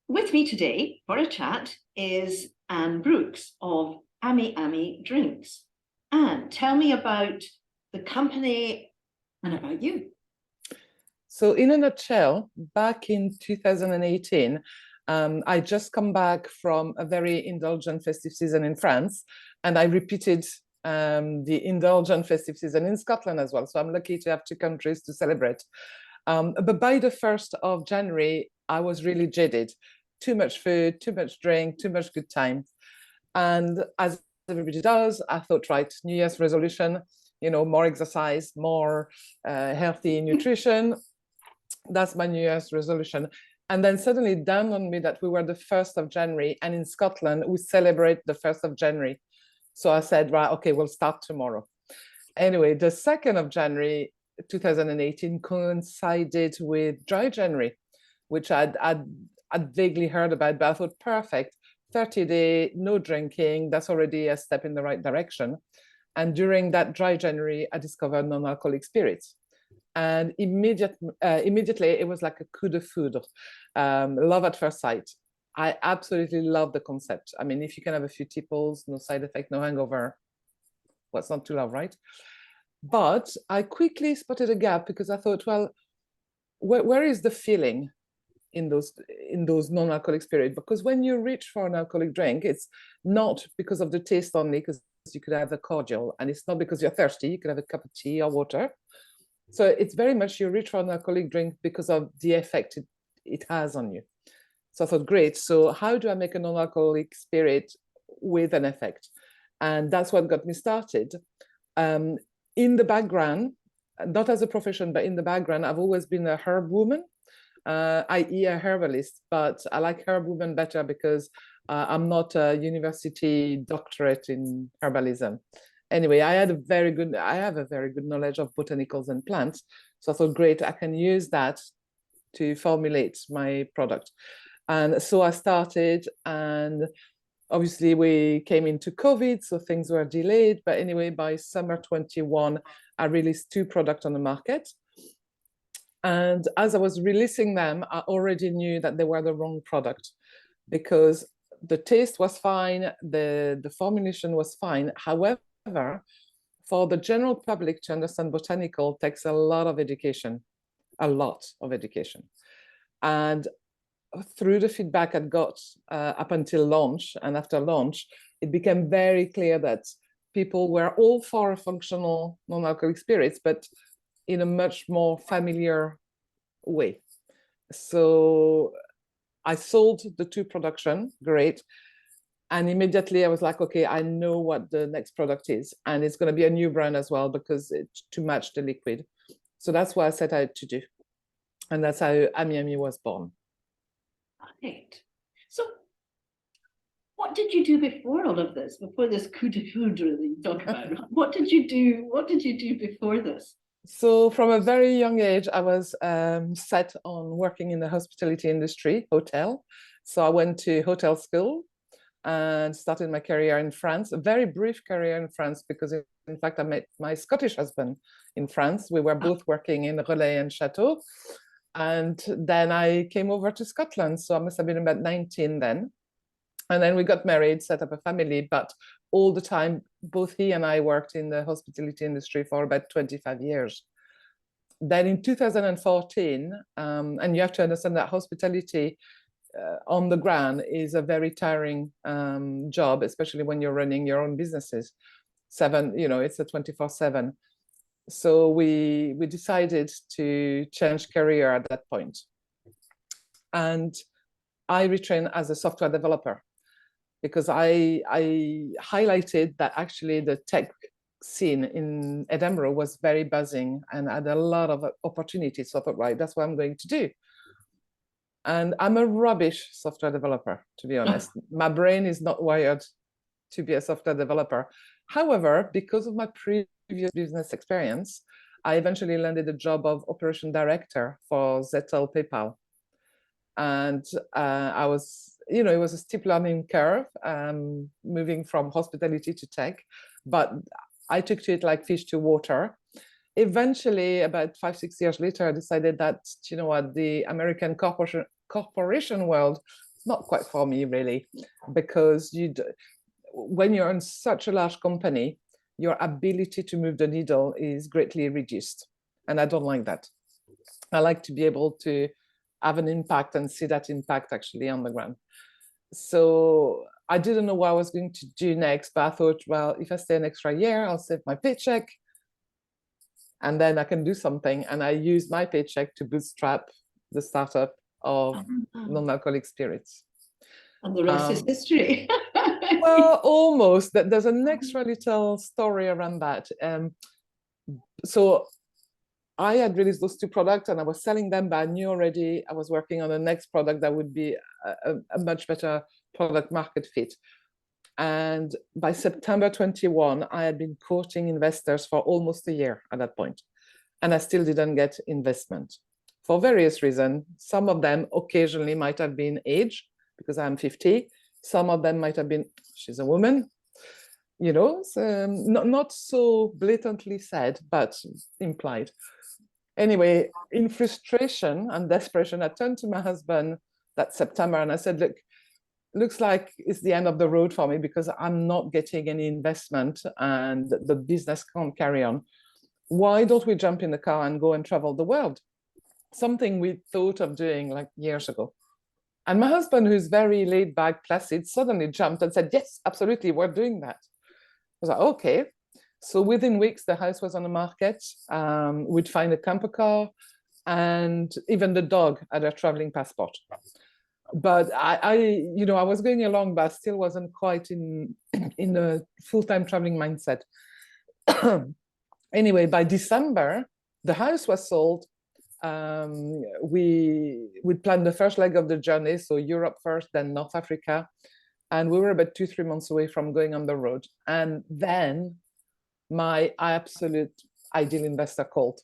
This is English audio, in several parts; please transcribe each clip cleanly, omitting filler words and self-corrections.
with me today for a chat is Anne Brooks of AmiAmi Drinks. Anne, tell me about the company and about you. So in a nutshell, back in 2018, I just come back from a very indulgent festive season in France, and I repeated the indulgent festive season in Scotland as well. So I'm lucky to have two countries to celebrate. But by the 1st of January, I was really jaded. Too much food, too much drink, too much good time. And as everybody does, I thought, right, New Year's resolution, more exercise, more healthy nutrition. That's my New Year's resolution. And then suddenly it dawned on me that we were the 1st of January, and in Scotland, we celebrate the 1st of January. So I said, right, okay, we'll start tomorrow. Anyway, the 2nd of January, 2018 coincided with Dry January, which I'd vaguely heard about, but I thought, perfect, 30-day, no drinking, that's already a step in the right direction. And during that Dry January, I discovered non-alcoholic spirits. And immediately, it was like a coup de foudre, love at first sight. I absolutely love the concept. I mean, if you can have a few tipples, no side effect, no hangover, what's not to love, right? But I quickly spotted a gap because I thought, well, where is the feeling in those non-alcoholic spirits? Because when you reach for an alcoholic drink, it's not because of the taste only, because you could have a cordial, and it's not because you're thirsty, you could have a cup of tea or water. So it's very much you reach for an alcoholic drink because of the effect it has on you. So I thought, great, so how do I make a non-alcoholic spirit with an effect? And that's what got me started. In the background, not as a profession, but in the background, I've always been a herb woman, i.e. a herbalist, but I like herb woman better because I'm not a university doctorate in herbalism. Anyway, I have a very good knowledge of botanicals and plants. So I thought, great, I can use that to formulate my product. And so I started, and obviously we came into COVID, so things were delayed. But anyway, by summer 21, I released 2 products on the market. And as I was releasing them, I already knew that they were the wrong product because the taste was fine, the formulation was fine. However, for the general public to understand botanical takes a lot of education. And through the feedback I got up until launch and after launch, it became very clear that people were all for functional non-alcoholic spirits, but in a much more familiar way. So I sold the 2 production, great. And immediately I was like, okay, I know what the next product is. And it's going to be a new brand as well because it's to match the liquid. So that's what I set out to do. And that's how AmiAmi was born. Right. So what did you do before all of this, before this coup de foudre that you talk about? What did you do before this? So from a very young age, I was set on working in the hospitality industry, hotel. So I went to hotel school and started my career in France, a very brief career in France, because in fact, I met my Scottish husband in France. We were both working in Relais and Chateau. And then I came over to Scotland. So I must have been about 19 then. And then we got married, set up a family, but all the time, both he and I worked in the hospitality industry for about 25 years. Then in 2014, and you have to understand that hospitality on the ground is a very tiring job, especially when you're running your own businesses. It's a 24/7. So we decided to change career at that point. And I retrained as a software developer because I highlighted that actually the tech scene in Edinburgh was very buzzing and had a lot of opportunities. So I thought, right, that's what I'm going to do. And I'm a rubbish software developer, to be honest. My brain is not wired to be a software developer. However, because of my previous business experience, I eventually landed a job of operation director for Zettel PayPal. And I was, it was a steep learning curve, moving from hospitality to tech, but I took to it like fish to water. Eventually, about 5-6 years later, I decided that, the American corporation world not quite for me really, because when you're in such a large company, your ability to move the needle is greatly reduced. And I don't like that. I like to be able to have an impact and see that impact actually on the ground. So I didn't know what I was going to do next, but I thought, well, if I stay an extra year, I'll save my paycheck and then I can do something. And I used my paycheck to bootstrap the startup of non-alcoholic spirits. And the rest is history. Well, almost. There's an extra little story around that. So I had released those two products and I was selling them, but I knew already I was working on the next product that would be a much better product market fit. And by September 21, I had been courting investors for almost a year at that point, and I still didn't get investment for various reasons. Some of them occasionally might have been age, because I'm 50. Some of them might have been, she's a woman, you know, so, not so blatantly said, but implied. Anyway, in frustration and desperation, I turned to my husband that September and I said, look, looks like it's the end of the road for me because I'm not getting any investment and the business can't carry on. Why don't we jump in the car and go and travel the world? Something we thought of doing like years ago. And my husband, who's very laid back, placid, suddenly jumped and said, yes, absolutely, we're doing that. I was like, okay. So within weeks, the house was on the market. We'd find a camper car, and even the dog had a traveling passport. But I was going along, but I still wasn't quite in a full-time traveling mindset. Anyway, by December, the house was sold. We planned the first leg of the journey, so Europe first, then North Africa. And we were about 2-3 months away from going on the road. And then my absolute ideal investor called.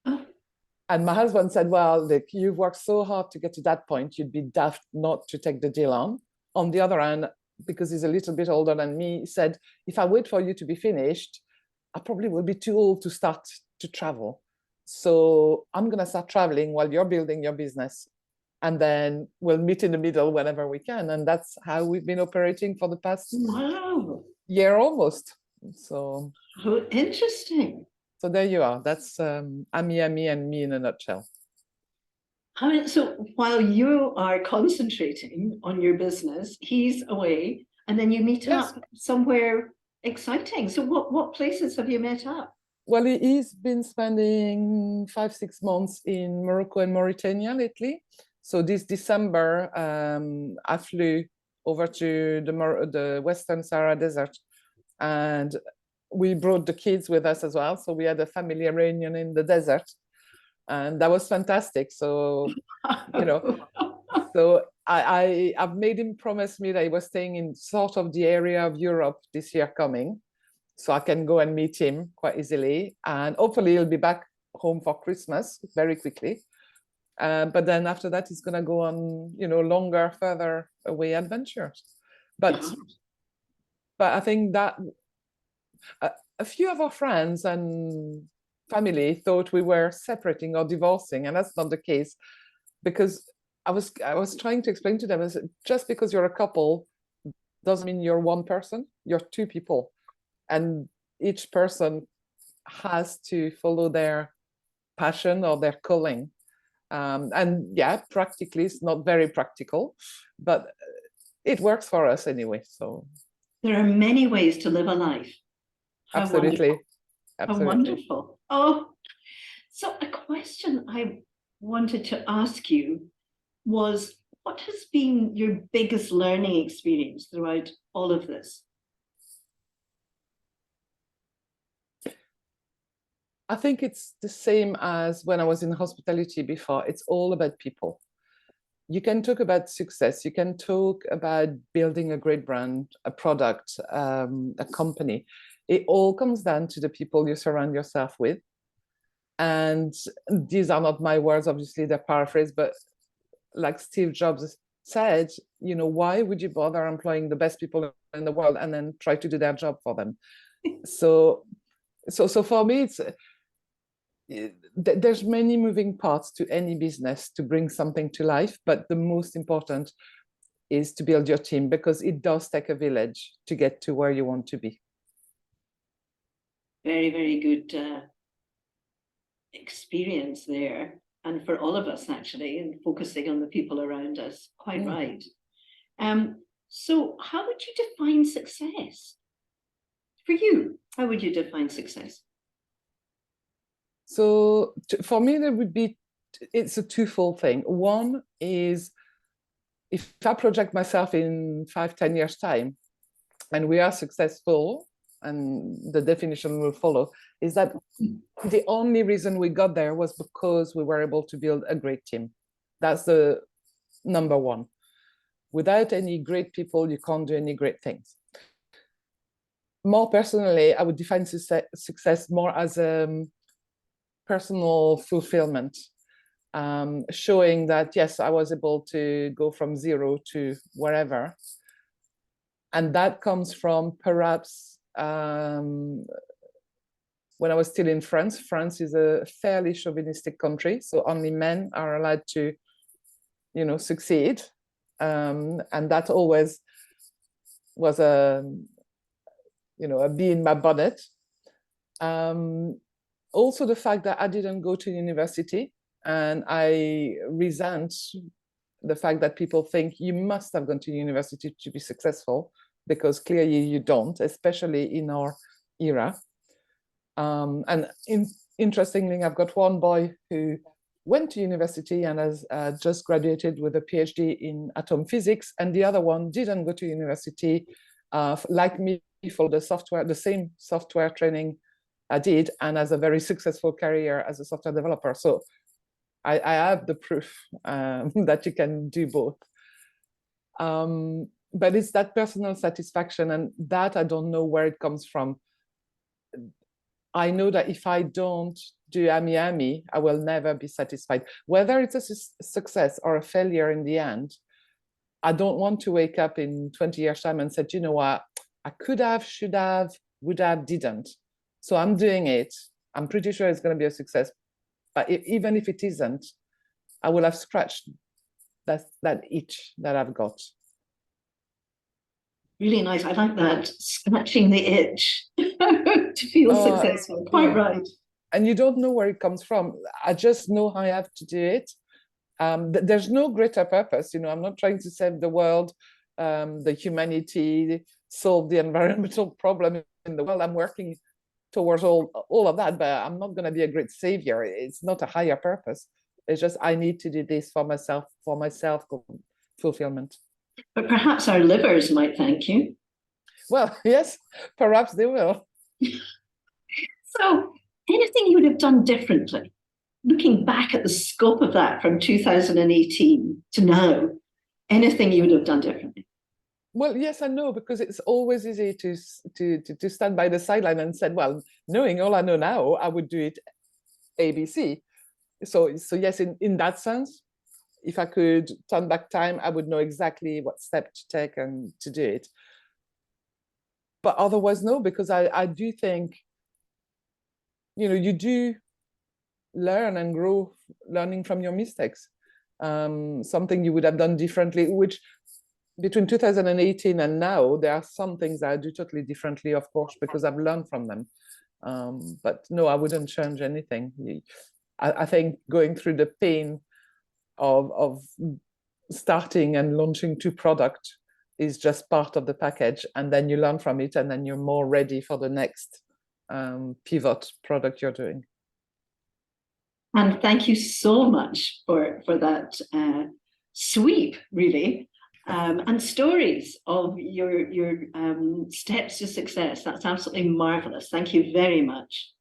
And my husband said, well, look, you've worked so hard to get to that point, you'd be daft not to take the deal on. On the other hand, because he's a little bit older than me, he said, if I wait for you to be finished, I probably will be too old to start to travel. So I'm going to start traveling while you're building your business. And then we'll meet in the middle whenever we can. And that's how we've been operating for the past year almost. So how interesting. So there you are. That's AmiAmi and me in a nutshell. So while you are concentrating on your business, he's away, and then you meet up somewhere exciting. So what places have you met up? Well, he's been spending 5-6 months in Morocco and Mauritania lately. So this December, I flew over to the Western Sahara Desert, and we brought the kids with us as well. So we had a family reunion in the desert, and that was fantastic. So, so I've made him promise me that he was staying in sort of the area of Europe this year coming, so I can go and meet him quite easily. And hopefully he'll be back home for Christmas very quickly. But then after that, he's going to go on, longer, further away adventures. But I think that a few of our friends and family thought we were separating or divorcing, and that's not the case, because I was trying to explain to them, just because you're a couple doesn't mean you're one person, you're two people, and each person has to follow their passion or their calling. And yeah, practically it's not very practical, but it works for us anyway. So there are many ways to live a life. Absolutely. How wonderful. Oh, so a question I wanted to ask you was, what has been your biggest learning experience throughout all of this? I think it's the same as when I was in hospitality before. It's all about people. You can talk about success. You can talk about building a great brand, a product, a company. It all comes down to the people you surround yourself with. And these are not my words, obviously, they're paraphrased, but like Steve Jobs said, why would you bother employing the best people in the world and then try to do their job for them? So for me, there's many moving parts to any business to bring something to life, but the most important is to build your team, because it does take a village to get to where you want to be. Very, very good experience there. And for all of us, actually, and focusing on the people around us. Quite right. So how would you define success? For you, how would you define success? So for me, it's a twofold thing. One is, if I project myself in 5-10 years' time, and we are successful, and the definition will follow, is that the only reason we got there was because we were able to build a great team. That's the number one. Without any great people, you can't do any great things. More personally, I would define success more as personal fulfillment, showing that, yes, I was able to go from 0 to wherever. And that comes from perhaps when I was still in France. France is a fairly chauvinistic country, so only men are allowed to, succeed. And that always was a bee in my bonnet. Also, the fact that I didn't go to university, and I resent the fact that people think you must have gone to university to be successful, because clearly you don't, especially in our era. And interestingly, I've got one boy who went to university and has just graduated with a PhD in atom physics, and the other one didn't go to university, like me, for the same software training I did, and has a very successful career as a software developer. So I have the proof that you can do both. But it's that personal satisfaction, and that I don't know where it comes from. I know that if I don't do AmiAmi, I will never be satisfied. Whether it's a success or a failure in the end, I don't want to wake up in 20 years' time and say, you know what, I could have, should have, would have, didn't. So I'm doing it. I'm pretty sure it's going to be a success. But even if it isn't, I will have scratched that itch that I've got. Really nice. I like that, scratching the itch to feel successful. Quite right. And you don't know where it comes from. I just know how I have to do it. There's no greater purpose. I'm not trying to save the world, the humanity, solve the environmental problem in the world. I'm working towards all of that, but I'm not going to be a great savior. It's not a higher purpose. It's just, I need to do this for myself fulfillment. But perhaps our livers might thank you. Well, yes, perhaps they will. So, anything you would have done differently? Looking back at the scope of that from 2018 to now, anything you would have done differently? Well, yes and no, because it's always easy to stand by the sideline and say, well, knowing all I know now, I would do it ABC. So yes, in that sense, if I could turn back time, I would know exactly what step to take and to do it. But otherwise, no, because I do think, you do learn and grow, learning from your mistakes. Something you would have done differently, which between 2018 and now, there are some things that I do totally differently, of course, because I've learned from them. But no, I wouldn't change anything. I think going through the pain of starting and launching 2 products is just part of the package, and then you learn from it, and then you're more ready for the next pivot product you're doing. And thank you so much for that sweep, really, and stories of your steps to success. That's absolutely marvelous. Thank you very much.